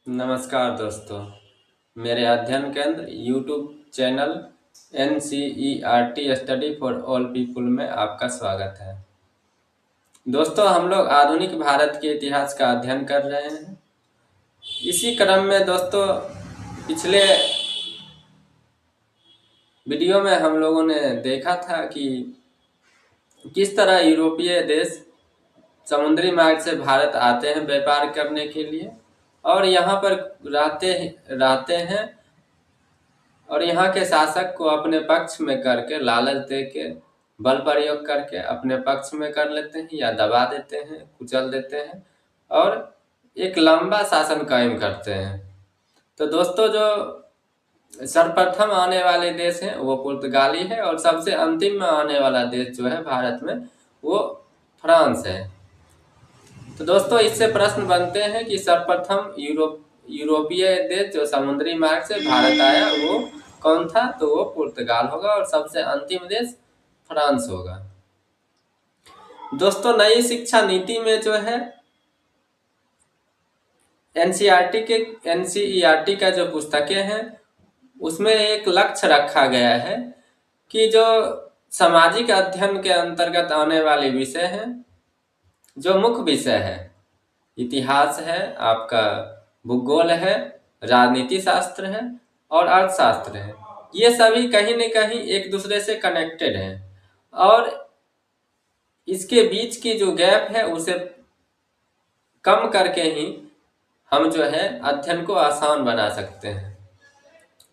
नमस्कार दोस्तों। मेरे अध्ययन केंद्र YouTube channel NCERT study for all people में आपका स्वागत है। दोस्तों, हम लोग आधुनिक भारत के इतिहास का अध्ययन कर रहे हैं। इसी क्रम में दोस्तों, पिछले वीडियो में हम लोगों ने देखा था कि किस तरह यूरोपीय देश समुद्री मार्ग से भारत आते हैं व्यापार करने के लिए और यहाँ पर रहते हैं और यहाँ के शासक को अपने पक्ष में करके लालच दे के बल प्रयोग करके अपने पक्ष में कर लेते हैं या दबा देते हैं, कुचल देते हैं और एक लंबा शासन कायम करते हैं। तो दोस्तों, जो सर्वप्रथम आने वाले देश हैं वो पुर्तगाली है और सबसे अंतिम में आने वाला देश जो है भारत में वो फ्रांस है। तो दोस्तों, इससे प्रश्न बनते हैं कि सर्वप्रथम यूरोपीय देश जो समुद्री मार्ग से भारत आया वो कौन था? तो वो पुर्तगाल होगा और सबसे अंतिम देश फ्रांस होगा। दोस्तों, नई शिक्षा नीति में जो है एनसीईआरटी का जो पुस्तकें हैं उसमें एक लक्ष्य रखा गया है कि जो सामाजिक अध्ययन के अंतर्गत आने वाले विषय हैं, जो मुख्य विषय है, इतिहास है, आपका भूगोल है, राजनीति शास्त्र है और अर्थशास्त्र है, ये सभी कहीं न कहीं एक दूसरे से कनेक्टेड हैं और इसके बीच की जो गैप है उसे कम करके ही हम जो है अध्ययन को आसान बना सकते हैं।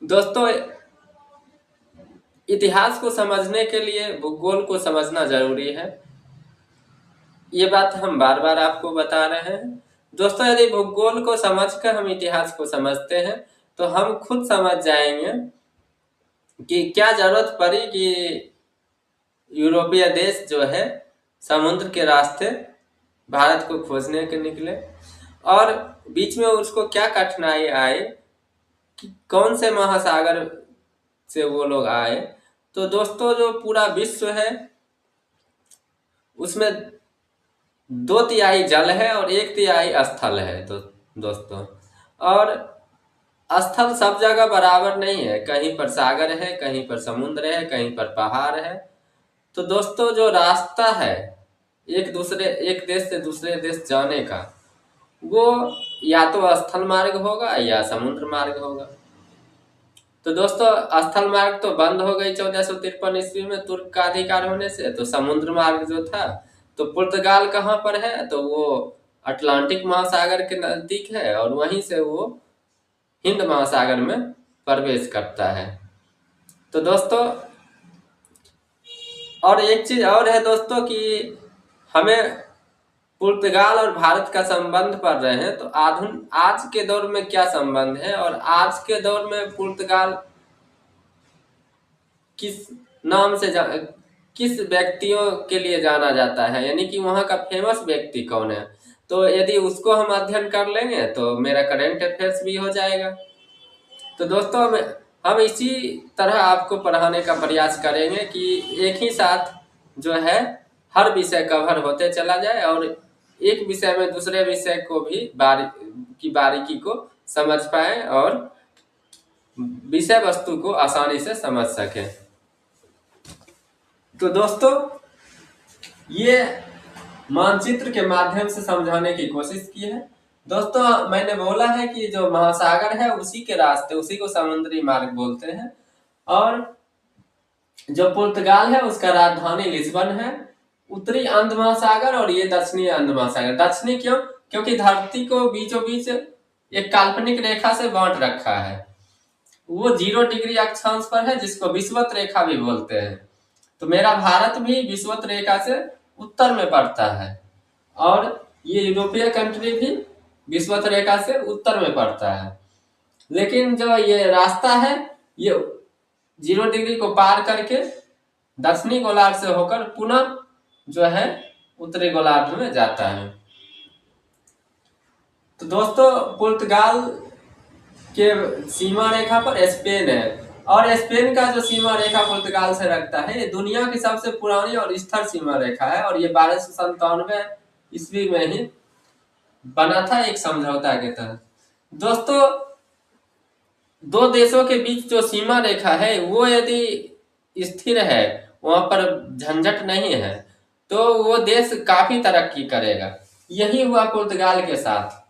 दोस्तों, इतिहास को समझने के लिए भूगोल को समझना जरूरी है, ये बात हम बार बार आपको बता रहे हैं। दोस्तों, यदि भूगोल को समझकर हम इतिहास को समझते हैं तो हम खुद समझ जाएंगे कि क्या जरूरत पड़ी कि यूरोपीय देश जो है समुद्र के रास्ते भारत को खोजने के निकले और बीच में उसको क्या कठिनाई आए कि कौन से महासागर से वो लोग आए। तो दोस्तों, जो पूरा विश्व है उसमें 2/3 जल है और 1/3 स्थल है। तो दोस्तों, और स्थल सब जगह बराबर नहीं है, कहीं पर सागर है, कहीं पर समुद्र है, कहीं पर पहाड़ है। तो दोस्तों, जो रास्ता है एक देश से दूसरे देश जाने का, वो या तो स्थल मार्ग होगा या समुद्र मार्ग होगा। तो दोस्तों, स्थल मार्ग तो बंद हो गई 1453 ईस्वी में तुर्क का अधिकार होने से। तो समुद्र मार्ग जो था, तो पुर्तगाल कहाँ पर है? तो वो अटलांटिक महासागर के नजदीक है और वहीं से वो हिंद महासागर में प्रवेश करता है। तो दोस्तों, और एक चीज और है दोस्तों कि हमें पुर्तगाल और भारत का संबंध पढ़ रहे हैं तो आज के दौर में क्या संबंध है और आज के दौर में पुर्तगाल किस नाम से किस व्यक्तियों के लिए जाना जाता है, यानी कि वहाँ का फेमस व्यक्ति कौन है। तो यदि उसको हम अध्ययन कर लेंगे तो मेरा करंट अफेयर्स भी हो जाएगा। तो दोस्तों, हम इसी तरह आपको पढ़ाने का प्रयास करेंगे कि एक ही साथ जो है हर विषय कवर होते चला जाए और एक विषय में दूसरे विषय को भी बारीकी को समझ पाए और विषय वस्तु को आसानी से समझ सके। तो दोस्तों, ये मानचित्र के माध्यम से समझाने की कोशिश की है। दोस्तों, मैंने बोला है कि जो महासागर है उसी के रास्ते, उसी को समुद्री मार्ग बोलते हैं और जो पुर्तगाल है उसका राजधानी लिस्बन है। उत्तरी अंध महासागर और ये दक्षिणी अंध महासागर। दक्षिणी क्यों? क्योंकि धरती को बीचों बीच एक काल्पनिक रेखा से बांट रखा है, वो 0 डिग्री अक्षांश पर है, जिसको विषुवत रेखा भी बोलते हैं। तो मेरा भारत भी विषुवत रेखा से उत्तर में पड़ता है और ये यूरोपीय कंट्री भी विषुवत रेखा से उत्तर में पड़ता है। लेकिन जो ये रास्ता है ये 0 डिग्री को पार करके दक्षिणी गोलार्ध से होकर पुनः जो है उत्तरी गोलार्ध में जाता है। तो दोस्तों, पुर्तगाल के सीमा रेखा पर स्पेन है और स्पेन का जो सीमा रेखा पुर्तगाल से रखता है ये दुनिया की सबसे पुरानी और स्थिर सीमा रेखा है और ये 1297 ईस्वी में ही बना था एक समझौता के तहत। दोस्तों, दो देशों के बीच जो सीमा रेखा है वो यदि स्थिर है, वहां पर झंझट नहीं है, तो वो देश काफी तरक्की करेगा। यही हुआ पुर्तगाल के साथ।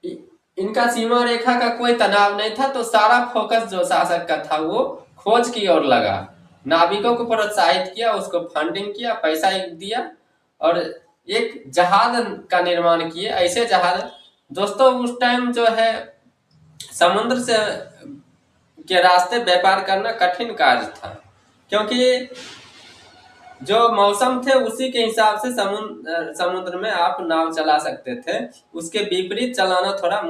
इ- इनका सीमा रेखा का कोई तनाव नहीं था, तो सारा फोकस जो शासक का था वो खोज की ओर लगा। नाविकों को प्रोत्साहित किया, उसको फंडिंग किया, पैसा दिया, और एक जहाज का निर्माण किए। ऐसे जहाज, दोस्तों उस टाइम जो है समुद्र से के रास्ते व्यापार करना कठिन कार्य था, क्योंकि जो मौसम थे उसी के हिसाब से समुद्र में आप नाव चला सकते थे। उसके विपरीत चलाना थोड़ा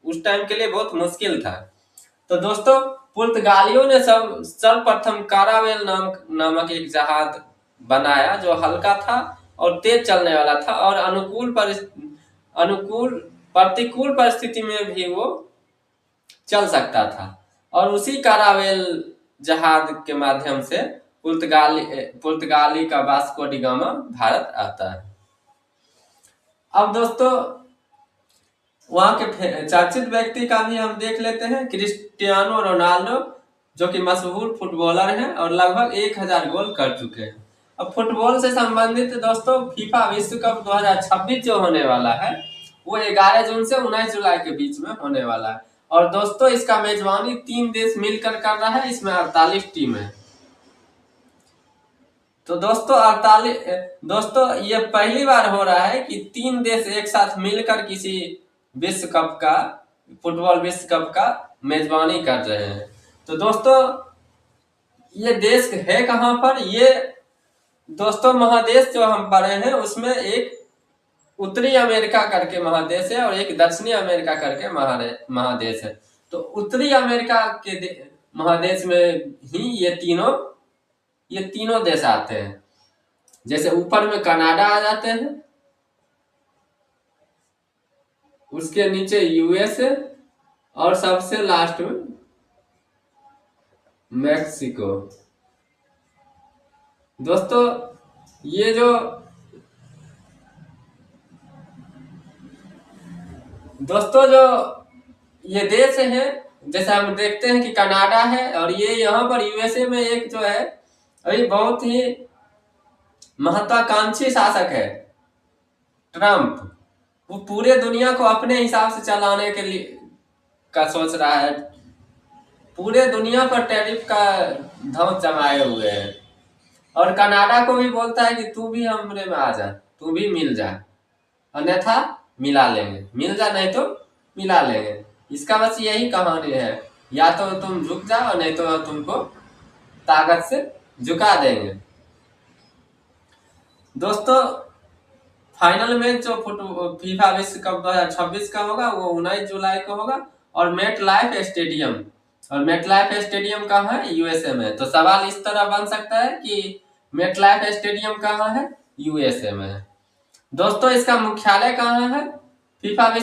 उस टाइम के लिए बहुत मुश्किल था। तो दोस्तों, पुर्तगालियों ने सर्वप्रथम कारावेल नामक एक जहाज बनाया, जो हल्का था और तेज चलने वाला था, और अनुकूल प्रतिकूल परिस्थिति में भी वो चल सकता था। और उसी कारावेल जहाज के माध्यम से पुर्तगाली का वास्को डी गामा भारत आता है। अब दोस्तों, वहां के चर्चित व्यक्ति का भी हम देख लेते हैं, क्रिस्टियानो रोनाल्डो, जो कि मशहूर फुटबॉलर हैं और लगभग 1000 गोल कर चुके हैं। अब फुटबॉल से संबंधित दोस्तों, फीफा विश्व कप 2026 जो होने वाला है, वो 11 जून से 19 जुलाई के बीच में होने वाला है। और दोस्तों, इसका मेजबानी 3 देश मिलकर कर रहा है। इसमें 48 टीम है। तो दोस्तों, 48 दोस्तों, ये पहली बार हो रहा है कि 3 देश एक साथ मिलकर किसी विश्व कप का, फुटबॉल विश्व कप का मेजबानी कर रहे हैं। तो दोस्तों, ये देश है कहां पर? ये दोस्तों, महादेश जो हम पढ़े हैं उसमें एक उत्तरी अमेरिका करके महादेश है और एक दक्षिणी अमेरिका करके महादेश है। तो उत्तरी अमेरिका के महादेश में ही ये तीनों देश आते हैं। जैसे ऊपर में कनाडा आ जाते हैं, उसके नीचे यूएस है, और सबसे लास्ट में मैक्सिको। दोस्तों, ये जो दोस्तों जो ये देश है, जैसे हम देखते हैं कि कनाडा है, और ये यहाँ पर यूएसए में एक जो है अभी बहुत ही महत्वाकांक्षी शासक है, ट्रम्प। वो पूरे दुनिया को अपने हिसाब से चलाने के लिए का सोच रहा है। पूरे दुनिया पर टैरिफ का धौंस जमाए हुए हैं, और कनाडा को भी बोलता है कि तू भी हमरे में आ जा, तू भी मिल जा, अन्यथा मिला लेंगे, मिल जा नहीं तो मिला लेंगे। इसका बस यही कहानी है, या तो तुम झुक जाओ, नहीं तो तुमको ताकत से झुका देंगे। दोस्तों, फाइनल मैच जो फीफा विश्व कप 2026 का होगा वो 19 जुलाई को होगा, और मेट लाइफ स्टेडियम कहाँ है? यूएसए में। तो सवाल इस तरह बन सकता है कि मेट लाइफ स्टेडियम कहाँ है? यूएसए में है। दोस्तों, इसका मुख्यालय कहाँ है फीफा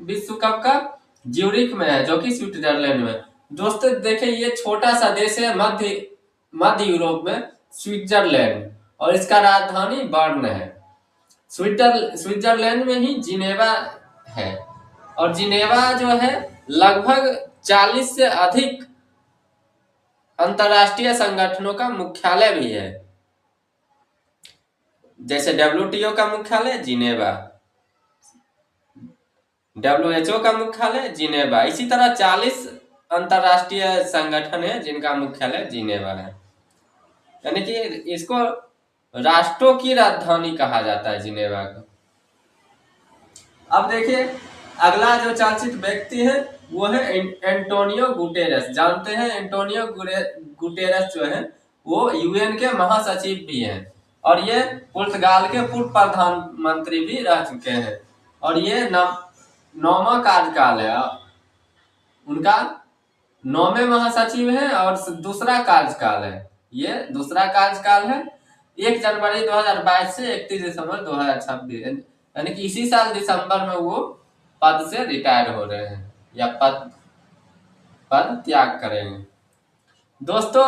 विश्व कप का? ज्यूरिख में है, जो कि स्विट्जरलैंड में। दोस्तों देखिए, ये छोटा सा देश है मध्य मध्य यूरोप में, स्विट्जरलैंड, और इसका राजधानी बर्न है। स्विट्जरलैंड में ही जिनेवा है, और जिनेवा जो है लगभग 40 से अधिक अंतरराष्ट्रीय संगठनों का मुख्यालय भी है। जैसे डब्ल्यूटीओ का मुख्यालय जिनेवा, डब्ल्यूएचओ का मुख्यालय जिनेवा, इसी तरह 40 अंतरराष्ट्रीय संगठन है जिनका मुख्यालय जिनेवा है। यानी कि इसको राष्ट्रों की राजधानी कहा जाता है, जिनेवा को। अब देखिए, अगला जो चर्चित व्यक्ति है वो है एंटोनियो गुटेरेस। जानते हैं, एंटोनियो गुटेरेस जो है वो यूएन के महासचिव भी हैं, और ये पुर्तगाल के पूर्व प्रधानमंत्री भी रह चुके हैं, और ये 9वां कार्यकाल है उनका। 9वें महासचिव है और दूसरा कार्यकाल है, ये दूसरा कार्यकाल है। 1 जनवरी 2022 से 31 दिसंबर 2026, यानी कि इसी साल दिसंबर में वो पद से रिटायर हो रहे हैं, या पद त्याग करेंगे। दोस्तों,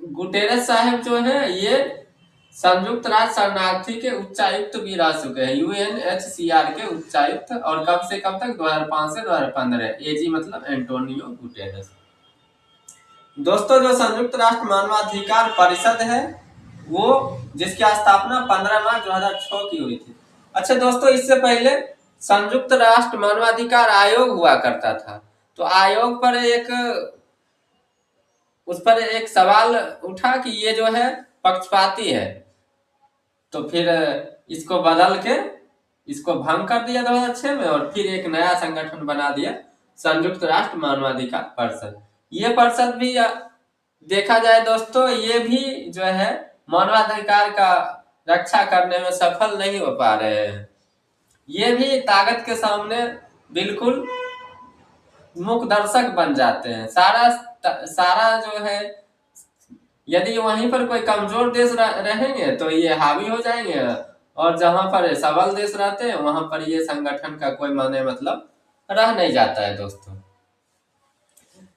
गुटेरेस साहब जो है ये संयुक्त राष्ट्र शरणार्थी के उच्चायुक्त भी रह चुके हैं, यूएनएचसीआर के उच्चायुक्त, और कब से कब तक, 2005 से 2015। एजी मतलब एंटोनियो गुटेरेस। दोस्तों जो संयुक्त राष्ट्र मानवाधिकार परिषद है वो, जिसकी स्थापना 15 मार्च 2006 की हुई थी। अच्छा दोस्तों, इससे पहले संयुक्त राष्ट्र मानवाधिकार आयोग हुआ करता था। तो आयोग पर उस पर एक सवाल उठा कि ये जो है पक्षपाती है, तो फिर इसको बदल के इसको भंग कर दिया 2006 में, और फिर एक नया संगठन बना दिया, संयुक्त राष्ट्र मानवाधिकार परिषद। ये परिषद भी देखा जाए दोस्तों, ये भी जो है मानवाधिकार का रक्षा करने में सफल नहीं हो पा रहे हैं। ये भी ताकत के सामने बिल्कुल मूक दर्शक बन जाते हैं। सारा जो है, यदि वहीं पर कोई कमजोर देश रहेंगे तो ये हावी हो जाएंगे, और जहां पर सबल देश रहते हैं वहां पर ये संगठन का कोई माने मतलब रह नहीं जाता है दोस्तों।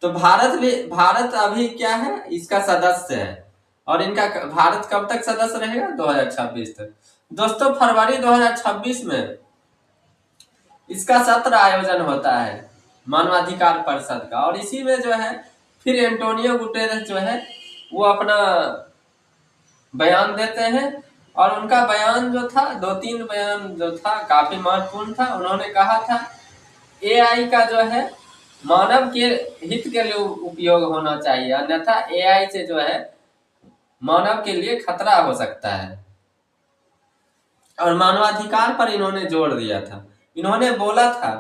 तो भारत अभी क्या है, इसका सदस्य है, और इनका भारत कब तक सदस्य रहेगा, 2026 तक। दोस्तों फरवरी 2026 में इसका सत्र आयोजन होता है मानवाधिकार परिषद का, और इसी में जो है फिर एंटोनियो गुटेरेस जो है वो अपना बयान देते हैं। और उनका बयान जो था, 2-3 बयान जो था काफी महत्वपूर्ण था। उन्होंने कहा था एआई का जो है मानव के हित के लिए उपयोग होना चाहिए, अन्यथा एआई से जो है मानव के लिए खतरा हो सकता है। और मानवाधिकार पर इन्होंने जोर दिया था। इन्होंने बोला था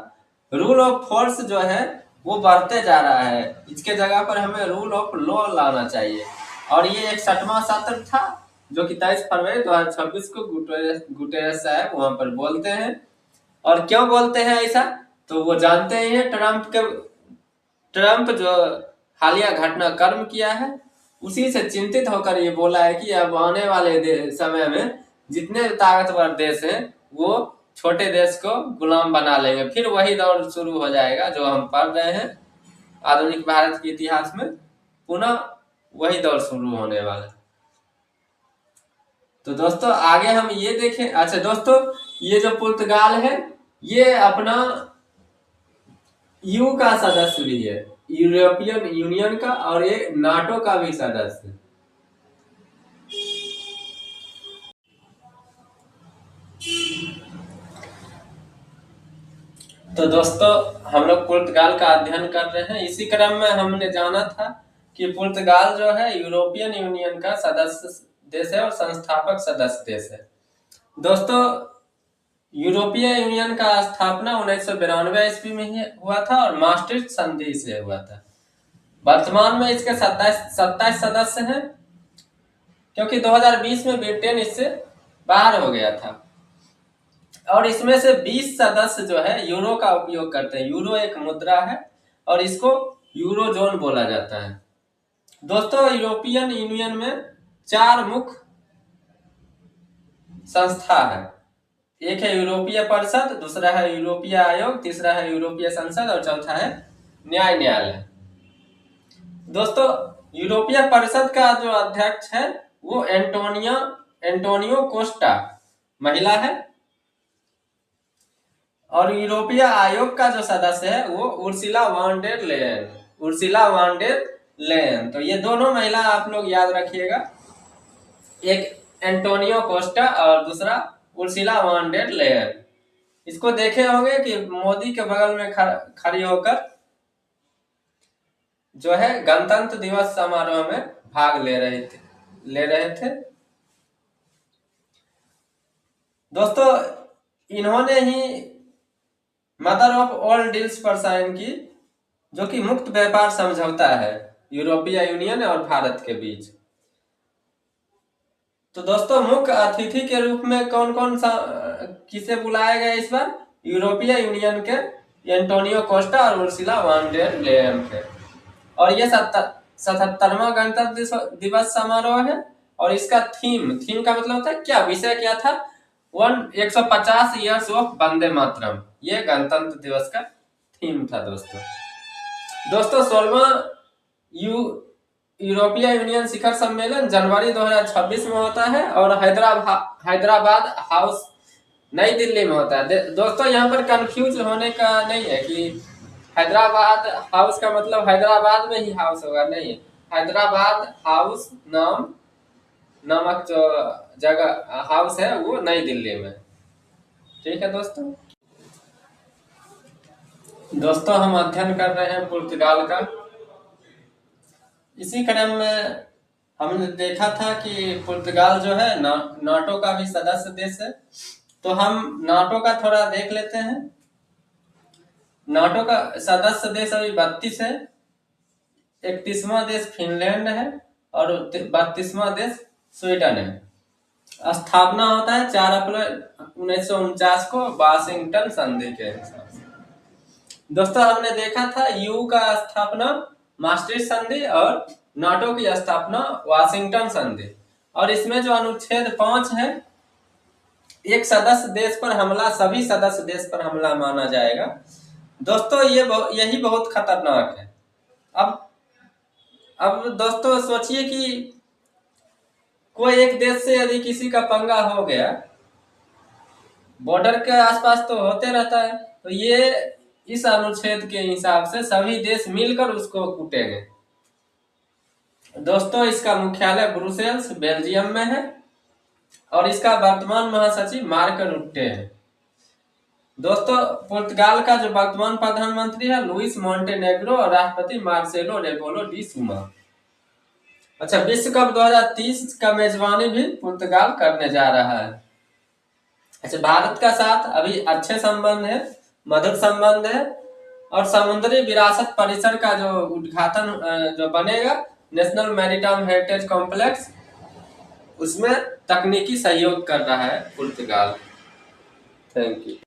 रूल ऑफ फोर्स जो है वो बढ़ते जा रहा है, इसके जगह पर हमें रूल ऑफ लॉ लाना चाहिए। और ये 61वां सत्र था जो कि 23 फरवरी 2026 को गुटेरेस साहब वहां पर बोलते हैं। और क्यों बोलते हैं ऐसा, तो वो जानते ही हैं ट्रंप जो हालिया घटनाक्रम किया है उसी से चिंतित होकर ये बोला है कि अब आने वाले समय में जितने ताकतवर देश हैं वो छोटे देश को गुलाम बना लेंगे। फिर वही दौर शुरू हो जाएगा जो हम पढ़ रहे हैं आधुनिक भारत के इतिहास में, पुनः वही दौर शुरू होने वाला है। तो दोस्तों आगे हम ये देखें। अच्छा दोस्तों, ये जो पुर्तगाल है ये अपना यू का सदस्य भी है, यूरोपियन यूनियन का, और ये नाटो का भी सदस्य है। तो दोस्तों हम लोग पुर्तगाल का अध्ययन कर रहे हैं। इसी क्रम में हमने जाना था कि पुर्तगाल जो है यूरोपियन यूनियन का सदस्य देश है और संस्थापक सदस्य देश है। दोस्तों यूरोपीय यूनियन का स्थापना 1992 ईस्वी में ही हुआ था और maastricht संधि से हुआ था। वर्तमान में इसके 27 सदस्य हैं, क्योंकि 2020 में ब्रिटेन इससे बाहर हो गया था। और इसमें से 20 सदस्य जो है यूरो का उपयोग करते हैं। यूरो एक मुद्रा है और इसको यूरो जोन बोला जाता है। दोस्तों यूरोपियन यूनियन में 4 मुख्य संस्था है। एक है यूरोपीय परिषद, दूसरा है यूरोपीय आयोग, तीसरा है यूरोपीय संसद और चौथा है न्यायालय। दोस्तों यूरोपीय परिषद का जो अध्यक्ष है वो एंटोनियो कोस्टा महिला है, और यूरोपीय आयोग का जो सदस्य है वो उर्सुला वॉन डेर लेयन। तो ये दोनों महिला आप लोग याद रखिएगा, एक एंटोनियो कोस्टा और दूसरा उर्सुला वॉन डेर लेयन। इसको देखे होंगे कि मोदी के बगल में खड़ी होकर जो है गणतंत्र दिवस समारोह में भाग ले रहे थे। दोस्तों इन्होंने ही मदर ऑफ ऑल डील्स पर साइन की, जो कि मुक्त व्यापार समझौता है यूरोपीय यूनियन और भारत के बीच। तो दोस्तों मुख्य अतिथि के रूप में कौन कौन सा किसे बुलाया गया इस बार, यूरोपीय यूनियन के एंटोनियो कोस्टा और उर्सुला वॉन डेर लेयन थे। और ये 77वां गणतंत्र दिवस समारोह है। और इसका थीम का मतलब होता है क्या, विषय क्या था, 150 ईयर्स ऑफ वंदे मातरम, ये गणतंत्र दिवस का थीम था दोस्तों। 16वां यूरोपीय यूनियन शिखर सम्मेलन जनवरी 2026 में होता है और हैदराबाद हाउस नई दिल्ली में होता है। दोस्तों यहाँ पर कंफ्यूज होने का नहीं है कि हैदराबाद हाउस का मतलब हैदराबाद में ही हाउस होगा, नहीं है। हैदराबाद हाउस नामक जो जगह हाउस है वो नई दिल्ली में। ठीक है दोस्तों। दोस्तों हम अध्ययन कर रहे हैं पुर्तगाल का। इसी क्रम में हमने देखा था कि पुर्तगाल जो है नाटो का भी सदस्य देश है। तो हम नाटो का थोड़ा देख लेते हैं। नाटो का सदस्य देश अभी 32 है। 31वां देश फिनलैंड है और 32वां देश स्वीडन है। स्थापना होता है 4 अप्रैल 1949 को वाशिंगटन संधि के हिसाब से। दोस्तों हमने देखा था यू का स्थापना maastricht संधि और नाटो की स्थापना वाशिंगटन संधि। और इसमें जो अनुच्छेद 5 है, एक सदस्य देश पर हमला सभी सदस्य देश पर हमला माना जाएगा। दोस्तों यही बहुत खतरनाक है। अब दोस्तों सोचिए कि कोई एक देश से यदि किसी का पंगा हो गया, बॉर्डर के आसपास तो होते रहता है, तो ये इस अनुच्छेद के हिसाब से सभी देश मिलकर उसको कूटेंगे। दोस्तों इसका मुख्यालय ब्रुसेल्स बेल्जियम में है और इसका वर्तमान महासचिव मार्क रुट्टे है। दोस्तों पुर्तगाल का जो वर्तमान प्रधानमंत्री है लुइस मोंटेनेग्रो और राष्ट्रपति मार्सेलो रेबेलो डी सूमा। अच्छा, विश्व कप 2030 का मेजबानी भी पुर्तगाल करने जा रहा है। अच्छा, भारत का साथ अभी अच्छे संबंध है, मधुर संबंध है और समुद्री विरासत परिसर का जो उद्घाटन जो बनेगा नेशनल मैरीटाइम हेरिटेज कॉम्प्लेक्स, उसमें तकनीकी सहयोग कर रहा है पुर्तगाल। Thank you.